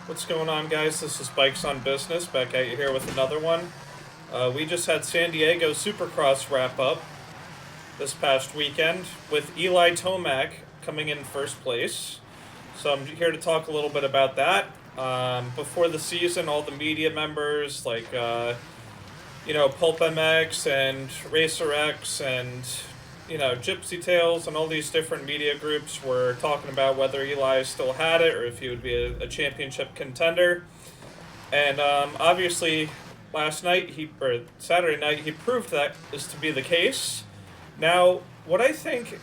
What's going on, guys? This is Bikes on Business, back at you here with another one. We just had San Diego Supercross wrap up this past weekend with Eli Tomac coming in first place. So I'm here to talk a little bit about that. Before the season, all the media members like Pulp MX and Racer X and Gypsy Tales and all these different media groups were talking about whether Eli still had it or if he would be a championship contender. And obviously, Saturday night, he proved that is to be the case. Now, what I think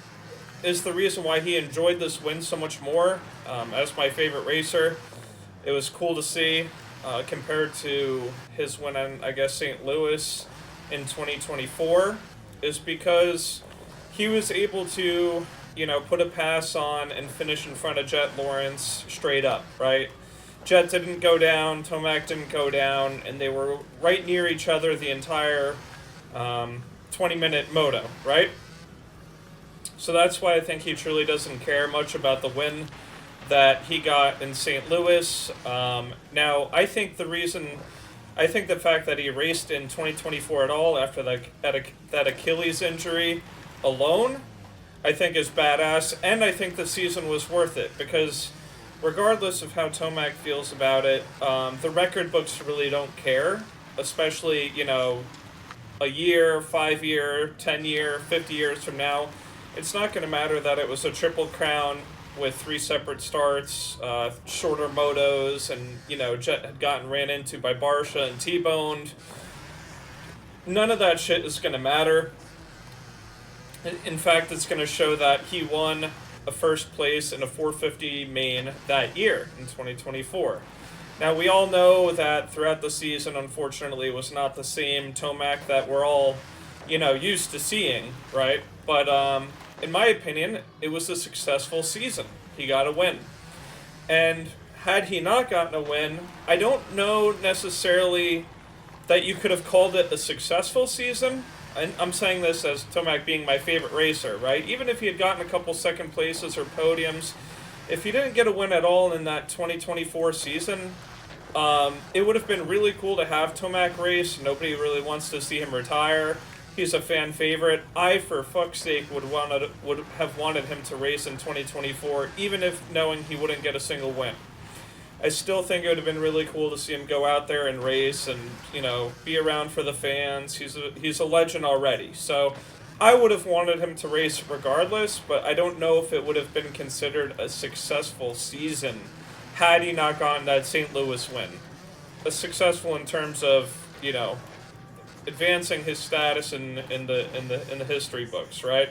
is the reason why he enjoyed this win so much more, as my favorite racer, it was cool to see compared to his win on, I guess, St. Louis in 2024, is because he was able to, put a pass on and finish in front of Jett Lawrence straight up, right? Jett didn't go down, Tomac didn't go down, and they were right near each other the entire 20-minute moto, right? So that's why I think he truly doesn't care much about the win that he got in St. Louis. Now, I think the fact that he raced in 2024 at all after that Achilles injury alone, I think is badass, and I think the season was worth it, because regardless of how Tomac feels about it, the record books really don't care, especially, a year, 5 year, 10 year, 50 years from now. It's not going to matter that it was a triple crown with 3 separate starts, shorter motos, and, Jett had gotten ran into by Barsha and T-boned. None of that shit is going to matter. In fact, it's going to show that he won a first place in a 450 main that year in 2024. Now, we all know that throughout the season, unfortunately, it was not the same Tomac that we're all, used to seeing, right? But in my opinion, it was a successful season. He got a win. And had he not gotten a win, I don't know necessarily that you could have called it a successful season. And I'm saying this as Tomac being my favorite racer, right? Even if he had gotten a couple second places or podiums, if he didn't get a win at all in that 2024 season, it would have been really cool to have Tomac race. Nobody really wants to see him retire. He's a fan favorite. I, for fuck's sake, would have wanted him to race in 2024, even if knowing he wouldn't get a single win. I still think it would have been really cool to see him go out there and race and, be around for the fans. He's a legend already. So I would have wanted him to race regardless, but I don't know if it would have been considered a successful season had he not gotten that St. Louis win. A successful in terms of, advancing his status in the history books, right?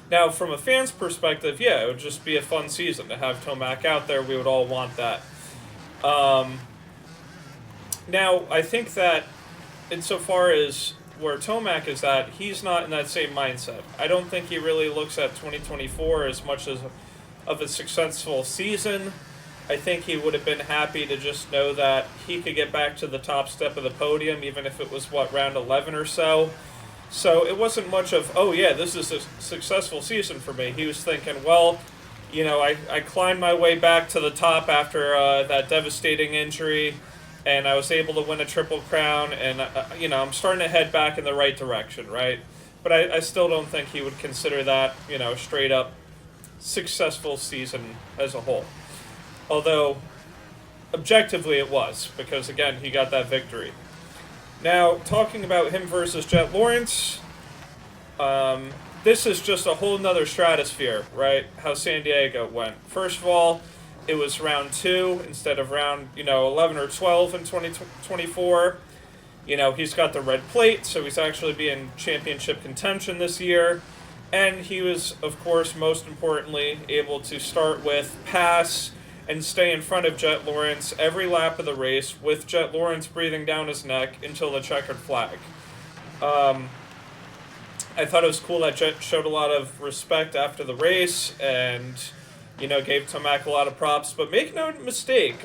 Now, from a fan's perspective, yeah, it would just be a fun season to have Tomac out there. We would all want that. Now, I think that insofar as where Tomac is at, he's not in that same mindset. I don't think he really looks at 2024 as much as of a successful season. I think he would have been happy to just know that he could get back to the top step of the podium, even if it was, round 11 or so. So it wasn't much of, oh yeah, this is a successful season for me. He was thinking, well, I climbed my way back to the top after that devastating injury, and I was able to win a triple crown, and, I'm starting to head back in the right direction, right? But I still don't think he would consider that, straight up successful season as a whole. Although, objectively it was, because again, he got that victory. Now, talking about him versus Jett Lawrence, this is just a whole nother stratosphere, right? How San Diego went. First of all, it was round 2 instead of round, 11 or 12 in 2024. He's got the red plate, so he's actually being championship contention this year. And he was, of course, most importantly, able to start with pass and stay in front of Jett Lawrence every lap of the race, with Jett Lawrence breathing down his neck until the checkered flag. I thought it was cool that Jett showed a lot of respect after the race and, gave Tomac a lot of props. But make no mistake,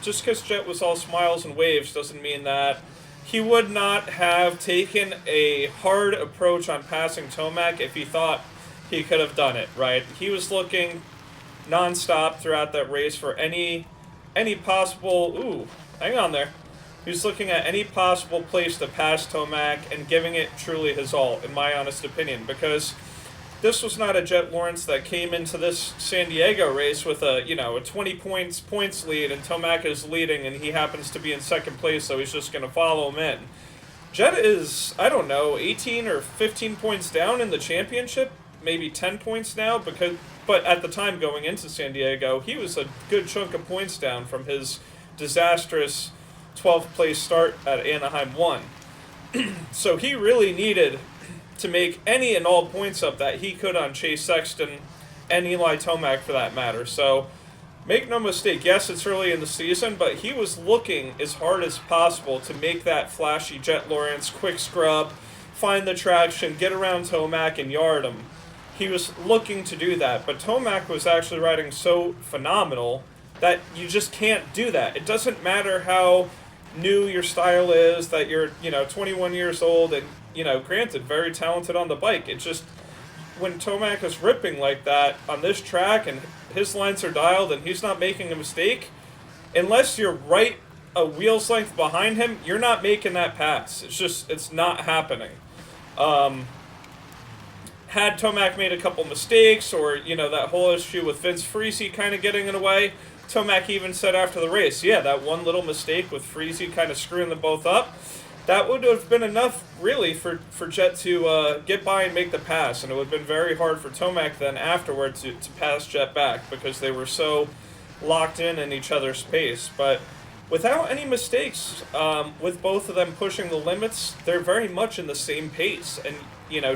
just because Jett was all smiles and waves doesn't mean that he would not have taken a hard approach on passing Tomac if he thought he could have done it, right? He was looking nonstop throughout that race for any possible. Ooh, hang on there. He was looking at any possible place to pass Tomac and giving it truly his all, in my honest opinion, because this was not a Jett Lawrence that came into this San Diego race with a 20 points lead, and Tomac is leading and he happens to be in second place, so he's just going to follow him in. Jett is, I don't know, 18 or 15 points down in the championship, maybe 10 points now, but at the time going into San Diego, he was a good chunk of points down from his disastrous 12th place start at Anaheim 1. So he really needed to make any and all points up that he could on Chase Sexton and Eli Tomac for that matter. So make no mistake, yes, it's early in the season, but he was looking as hard as possible to make that flashy Jett Lawrence quick scrub, find the traction, get around Tomac and yard him. He was looking to do that, but Tomac was actually riding so phenomenal that you just can't do that. It doesn't matter how new your style is, that you're 21 years old and granted very talented on the bike. It just, when Tomac is ripping like that on this track and his lines are dialed and he's not making a mistake, unless you're right a wheel's length behind him, you're not making that pass. It's not happening. Had Tomac made a couple mistakes, or that whole issue with Vince Freese kind of getting in the way, Tomac even said after the race, yeah, that one little mistake with Freese kind of screwing them both up, that would have been enough, really, for Jett to get by and make the pass, and it would have been very hard for Tomac then afterward to pass Jett back, because they were so locked in each other's pace. But without any mistakes, with both of them pushing the limits, they're very much in the same pace, and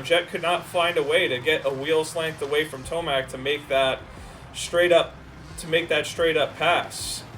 Jett could not find a way to get a wheel's length away from Tomac to make that straight up pass.